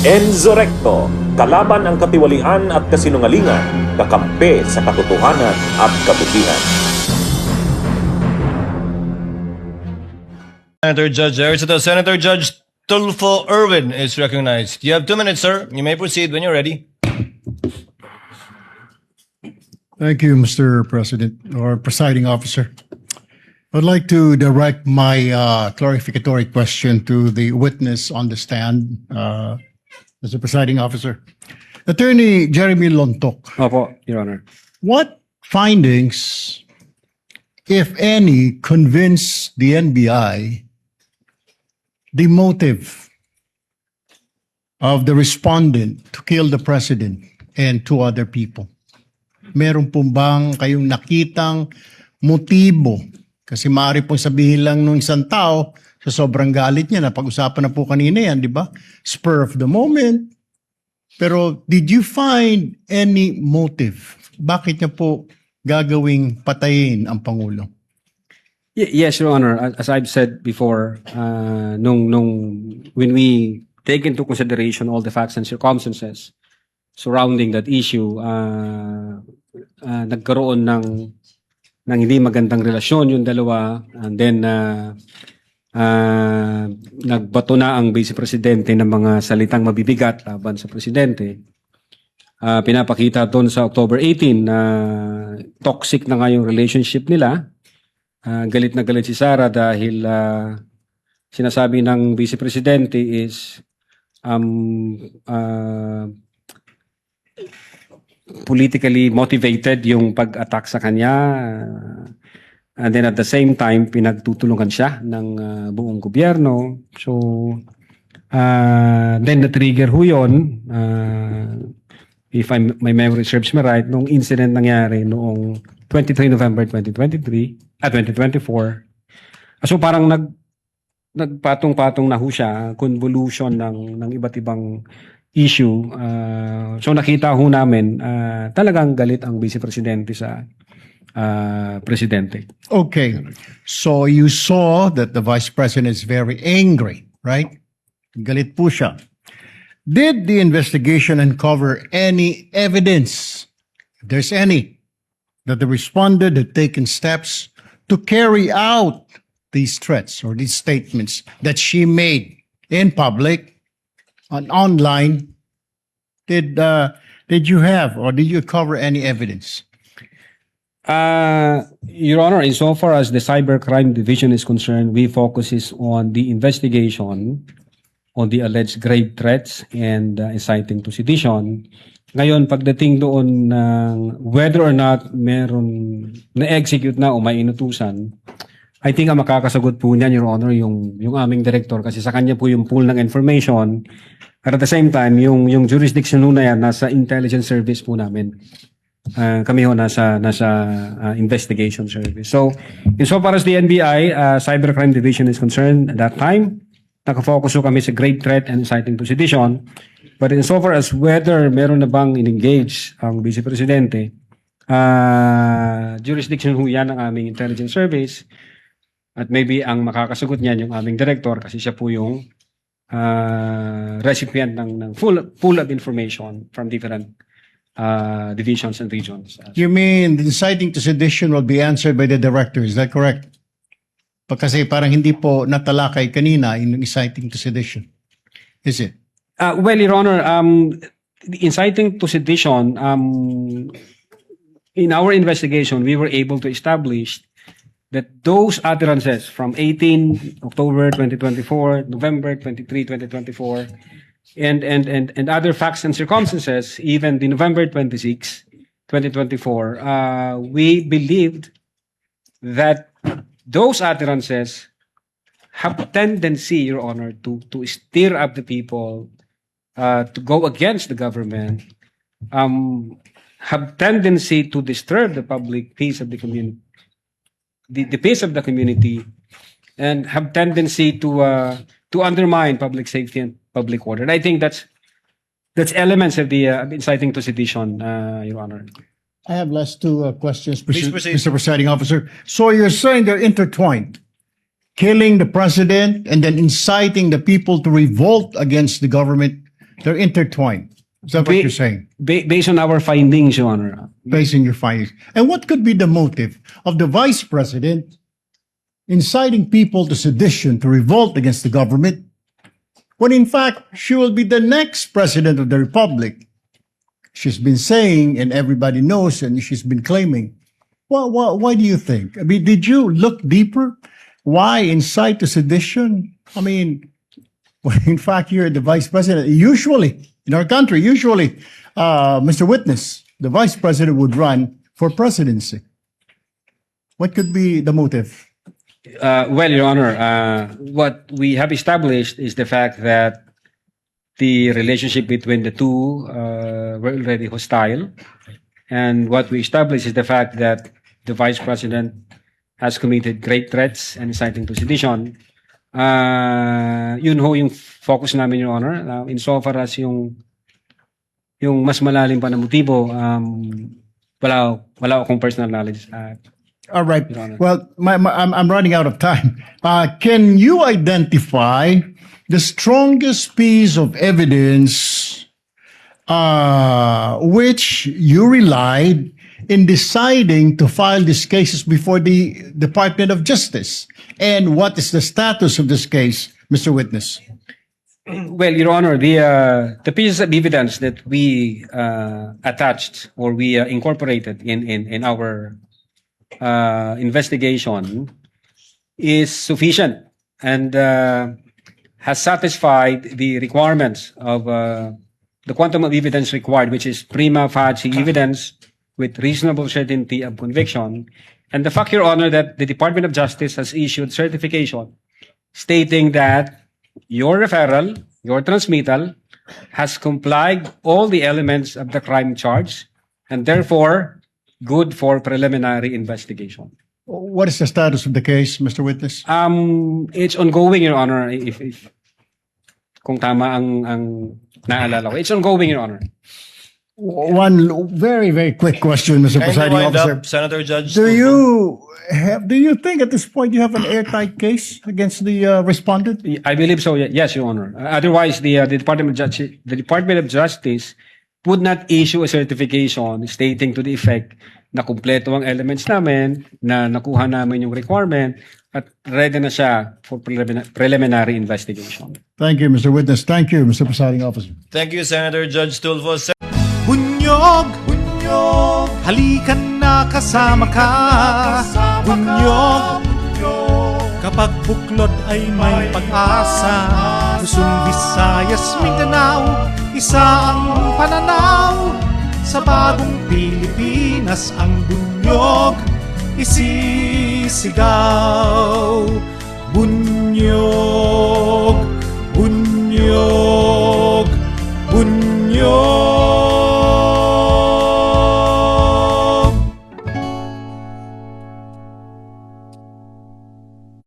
Enzo Recto, kalaban ang katiwalian at kasinungalingan, kakampi sa katotohanan at kabutihan. Senator Judge Tulfo Irwin is recognized. You have 2 minutes, sir. You may proceed when you're ready. Thank you, Mr. President or Presiding Officer. I'd like to direct my clarificatory question to the witness on the stand, Mr. Presiding Officer. Attorney Jeremy Lontok, Opo, Your Honor. what findings, if any, convince the NBI the motive of the respondent to kill the president and 2 other people? Meron po bang kayong nakitang motibo? Kasi maaari pong sabihin lang nung isang tao sa sobrang galit niya, na pag-usapan na po kanina yan, di ba? Spur of the moment. Pero did you find any motive? Bakit niya po gagawing patayin ang Pangulo? Yes, Your Honor. As I've said before, when we take into consideration all the facts and circumstances surrounding that issue, nagkaroon ng hindi magandang relasyon yung dalawa, and then nagbato na ang Vice Presidente ng mga salitang mabibigat laban sa Presidente. Pinapakita doon sa October 18 na toxic na nga yung relationship nila. Galit na galit si Sara dahil sinasabi ng Vice Presidente is politically motivated yung pag-attack sa kanya, and then at the same time pinagtutulungan siya ng buong gobyerno. So then na-trigger ho yun, if my memory serves me right, nung incident nangyari noong 23 November 2024. So parang nagpatong-patong na ho siya, convolution ng iba't ibang issue. So nakita ho namin talagang galit ang Vice Presidente sa Presidente. Okay. So you saw that the Vice President is very angry, right? Galit po siya. Did the investigation uncover any evidence, if there's any, that the respondent had taken steps to carry out these threats or these statements that she made in public and online? Did you have or did you cover any evidence? Your Honor, insofar as the Cybercrime Division is concerned, we focuses on the investigation on the alleged grave threats and inciting to sedition. Ngayon, pagdating doon ng whether or not meron na-execute na o may inutusan, I think ang makakasagot po niyan, Your Honor, yung aming director, kasi sa kanya po yung pool ng information. At the same time, yung jurisdiction na yan, nasa intelligence service po namin. Kami ho nasa investigation service. So, insofar as the NBI, Cybercrime Division is concerned, at that time, nakafocus ho kami sa grave threat and inciting to sedition. But insofar as whether meron na bang in-engage ang Vice Presidente, jurisdiction ho yan ng aming intelligence service. At maybe ang makakasagot niyan yung aming director, kasi siya po yung recipient ng full of information from different divisions and regions. You mean the inciting to sedition will be answered by the director, is that correct? Kasi parang hindi po natalakay kanina yung inciting to sedition. Is it? Well, Your Honor, the inciting to sedition, in our investigation, we were able to establish that those utterances from 18 October 2024, November 23, 2024, and other facts and circumstances, even the November 26, 2024, we believed that those utterances have a tendency, Your Honor, to stir up the people, to go against the government, have tendency to disturb the public peace of the community, the peace of the community, and have tendency to undermine public safety and public order. And I think that's elements of the inciting to sedition, Your Honor. I have last 2 questions, Please proceed. Mr. Presiding Officer. So you're saying they're intertwined. Killing the president and then inciting the people to revolt against the government They're intertwined. Is that what Ba- you're saying? Based on our findings, Your Honor. Based on your findings. And what could be the motive of the vice president inciting people to sedition, to revolt against the government, when in fact she will be the next president of the republic? She's been saying, and everybody knows, and she's been claiming. Well, why do you think? I mean, did you look deeper? Why incite to sedition? I mean, when in fact you're the vice president. Usually, in our country, Mr. Witness, the vice president would run for presidency. What could be the motive? Well, Your Honor, what we have established is the fact that the relationship between the two were already hostile. And what we established is the fact that the Vice President has committed grave threats and inciting to sedition. Yun ho yung focus namin, Your Honor. Insofar as yung mas malalim pa na motibo, wala akong personal knowledge. All right. Your Honor. Well, I'm running out of time. Can you identify the strongest piece of evidence which you relied in deciding to file these cases before the Department of Justice? And what is the status of this case, Mr. Witness? Well, Your Honor, the pieces of evidence that we attached or we incorporated in our investigation is sufficient and has satisfied the requirements of the quantum of evidence required, which is prima facie evidence with reasonable certainty of conviction. And the fact, Your Honor, that the Department of Justice has issued certification stating that your referral, your transmittal, has complied all the elements of the crime charge and therefore good for preliminary investigation. What is the status of the case, Mr. Witness? It's ongoing, Your Honor. If kung tama ang naalala ko, it's ongoing, Your Honor. One very, very quick question, Mr. Kindly Presiding wind Officer. up, Senator Judge. Do you think at this point you have an airtight case against the respondent? I believe so. Yes, Your Honor. Otherwise, the Department of Justice would not issue a certification stating to the effect na kumpleto ang elements namin, na nakuha namin yung requirement, at ready na siya for preliminary investigation. Thank you, Mr. Witness. Thank you, Mr. Presiding Officer. Thank you, Senator Judge Tulfo. Bunyog, halikan na kasama ka. Bunyog, kapag buklod ay may pag-asa. Luzon, Visayas, Mindanao, isa ang pananaw. Sa bagong Pilipinas ang bunyog isisigaw.